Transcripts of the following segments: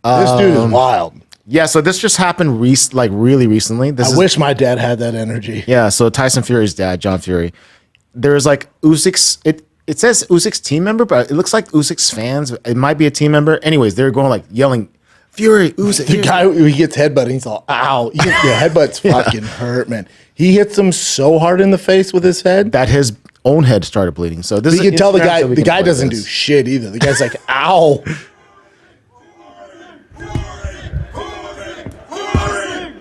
This dude is wild. Yeah, so this just happened really recently. I wish my dad had that energy. Yeah, so Tyson Fury's dad, John Fury. There's like Usyk's it says Usyk's team member, but it looks like Usyk's fans. It might be a team member. Anyways, they're going like yelling, Fury, Usyk. The guy who he gets headbutted, he's all, ow. The headbutt's fucking hurt, man. He hits him so hard in the face with his head that his own head started bleeding. So this you can tell the guy doesn't do shit either. The guy's like, ow.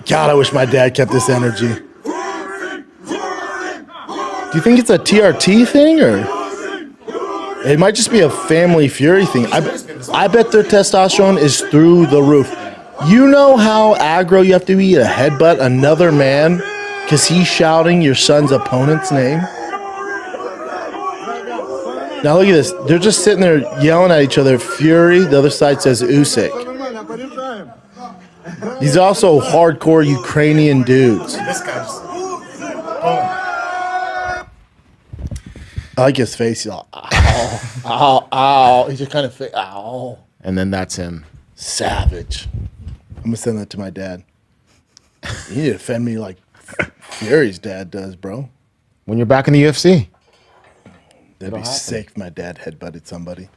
God, I wish my dad kept this energy. Do you think it's a TRT thing, or it might just be a family Fury thing? I bet their testosterone is through the roof. You know how aggro you have to be to headbutt another man because he's shouting your son's opponent's name? Now look at this. They're just sitting there yelling at each other. Fury, the other side says Usyk. These are also hardcore Ukrainian dudes. This guy just I like his face. He's all, ow, ow, ow. He's just kind of, ow. and then that's him. Savage. I'm going to send that to my dad. You need to defend me like Fury's dad does, bro. When you're back in the UFC. That'd be sick if my dad headbutted somebody.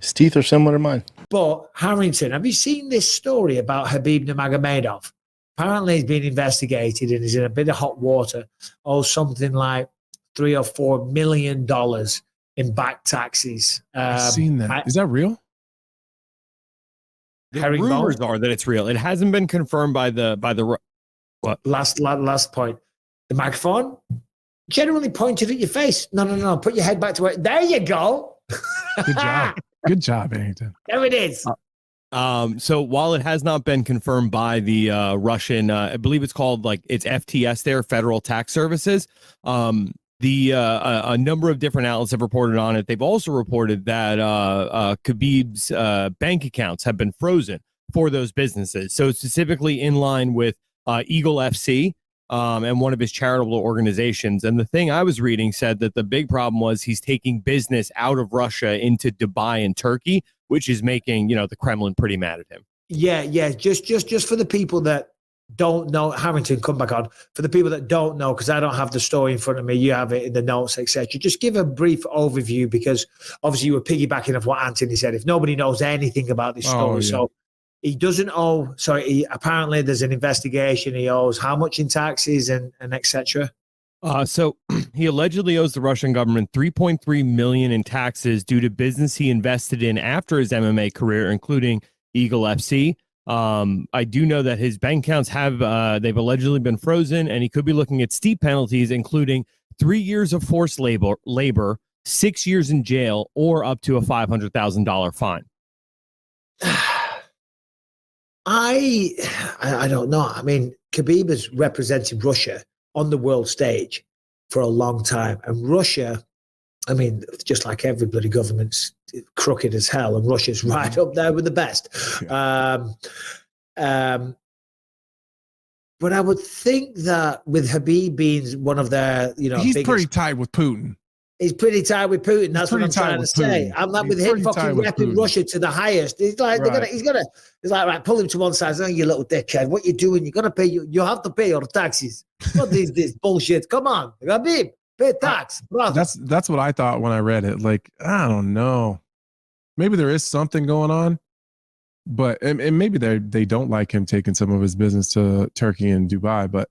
His teeth are similar to mine. But Harrington, have you seen this story about Khabib Nurmagomedov? Apparently, he's been investigated and he's in a bit of hot water. Oh, something like $3 or $4 million in back taxes. I've seen that. Is that real? The rumors are that it's real. It hasn't been confirmed by the what? Last point. The microphone generally pointed at your face. No. Put your head back to it. There you go. Good job. Good job, Harrington. There it is. So while it has not been confirmed by the Russian, I believe it's called it's FTS there, Federal Tax Services. A number of different outlets have reported on it. They've also reported that Khabib's bank accounts have been frozen for those businesses. So specifically in line with Eagle FC and one of his charitable organizations. And the thing I was reading said that the big problem was he's taking business out of Russia into Dubai and Turkey, which is making, the Kremlin pretty mad at him. Yeah. Just for the people that don't know, Harrington, come back on. For the people that don't know, because I don't have the story in front of me, you have it in the notes, etc. Just give a brief overview, because obviously you were piggybacking off what Anthony said. If nobody knows anything about this story, so he doesn't owe. Sorry, apparently there's an investigation. He owes how much in taxes and etc. So he allegedly owes the Russian government $3.3 million in taxes due to business he invested in after his MMA career, including Eagle FC. I do know that his bank accounts they've allegedly been frozen, and he could be looking at steep penalties, including 3 years of forced labor, 6 years in jail, or up to a $500,000 fine. I don't know. I mean, Khabib has represented Russia on the world stage for a long time, and Russia, I mean, just like every bloody government's crooked as hell, and Russia's right up there with the best. Yeah. But I would think that with Khabib being one of their, he's pretty tight with Putin. He's pretty tight with Putin. That's what I'm trying to say. I'm like, with him fucking repping Russia to the highest. He's like, he's like, right, pull him to one side. Oh, you little dickhead, what you doing? You're gonna pay. You have to pay your taxes. What is this bullshit? Come on, Khabib, pay tax, brother. That's what I thought when I read it. Like, I don't know. Maybe there is something going on, but and maybe they don't like him taking some of his business to Turkey and Dubai. But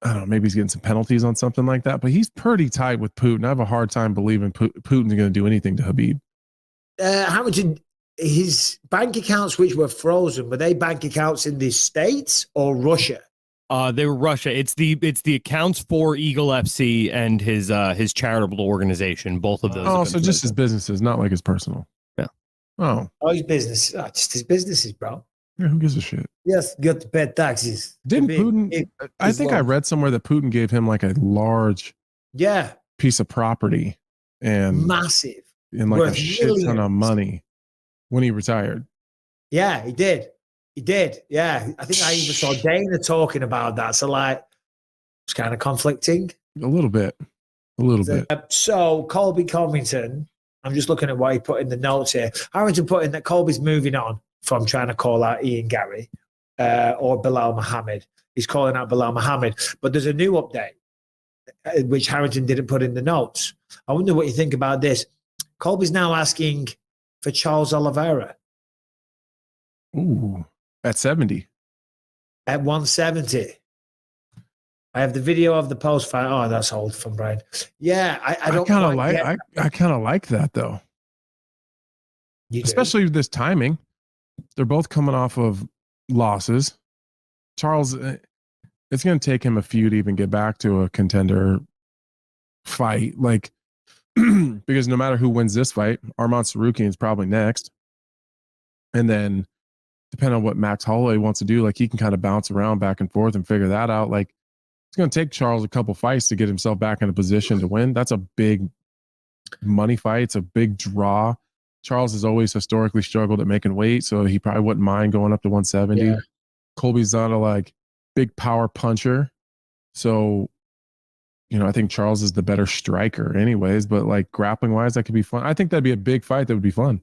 I don't know, maybe he's getting some penalties on something like that, but he's pretty tight with Putin. I have a hard time believing Putin's going to do anything to Khabib. How much his bank accounts, which were frozen, were they bank accounts in the States or Russia? They were Russia. It's the accounts for Eagle FC and his charitable organization. Both of those. Oh, so just his businesses, not like his personal. Yeah. Oh, his business. Just his businesses, bro. Yeah, who gives a shit? Yes, got to pay taxes. Didn't Putin? I think I read somewhere that Putin gave him like a large, piece of property and massive, and like a shit ton of money when he retired. Yeah, he did. Yeah, I think I even saw Dana talking about that. So it's kind of conflicting. A little bit. So Colby Covington I'm just looking at what he put in the notes here. Harrington put in that Colby's moving on from trying to call out Ian Gary or Bilal Muhammad. He's calling out Bilal Muhammad. But there's a new update, which Harrington didn't put in the notes. I wonder what you think about this. Colby's now asking for Charles Oliveira. Ooh, at 70. At 170. I have the video of the post fight. Oh, that's old from Brian. Yeah, I don't kind of like I kind of like that though. Especially this timing. They're both coming off of losses. Charles, it's going to take him a few to even get back to a contender fight. Like, because no matter who wins this fight, Arman Sarukian is probably next. And then depending on what Max Holloway wants to do, like he can kind of bounce around back and forth and figure that out. Like it's going to take Charles a couple fights to get himself back in a position to win. That's a big money fight. It's a big draw. Charles has always historically struggled at making weight, so he probably wouldn't mind going up to 170. Yeah. Colby's not a like big power puncher. So, you know, I think Charles is the better striker anyways, but like grappling wise, that could be fun. I think that'd be a big fight. That would be fun.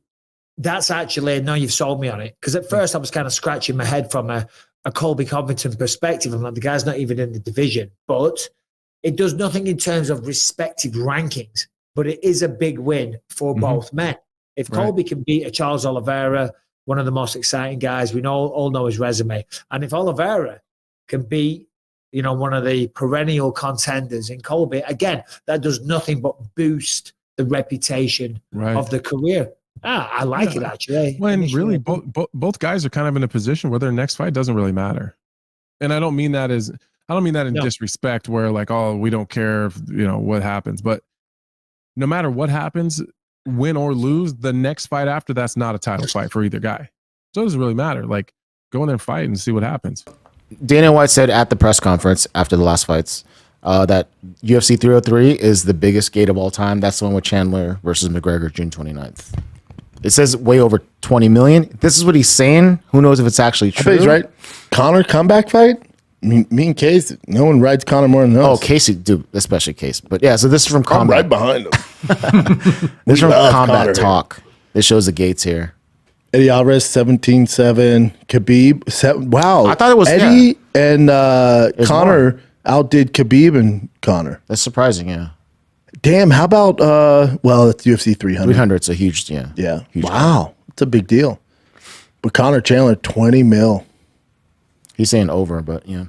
That's actually, now you've sold me on it. Because at first I was kind of scratching my head from a Colby Covington perspective. I'm like, the guy's not even in the division. But it does nothing in terms of respective rankings. But it is a big win for both men. If Colby can beat a Charles Oliveira, one of the most exciting guys, we all know his resume. And if Oliveira can beat, you know, one of the perennial contenders in Colby, again, that does nothing but boost the reputation of the career. I like it actually. When really both guys are kind of in a position where their next fight doesn't really matter. And I don't mean that in disrespect where like, oh, we don't care if, you know, what happens, but no matter what happens, win or lose, the next fight after that's not a title fight for either guy. So it doesn't really matter. Like go in there and fight and see what happens. Dana White said at the press conference after the last fights that UFC 303 is the biggest gate of all time. That's the one with Chandler versus McGregor, June 29th. It says way over 20 million. This is what he's saying. Who knows if it's actually true? I bet he's right. Conor comeback fight? Me and Case, no one rides Conor more than us. Oh, Casey, dude, especially Case. But yeah, so this is from Combat. I'm right behind him. This is from Combat Talk. This shows the gates here. Eddie Alvarez, 17-7. Khabib, wow. I thought it was Eddie and Conor outdid Khabib and Conor. That's surprising, yeah. Damn, how about, well, it's UFC 300. 300 is a huge, yeah. Yeah. Huge wow. It's a big deal. But Conor Chandler, 20 mil. He's saying over, but yeah.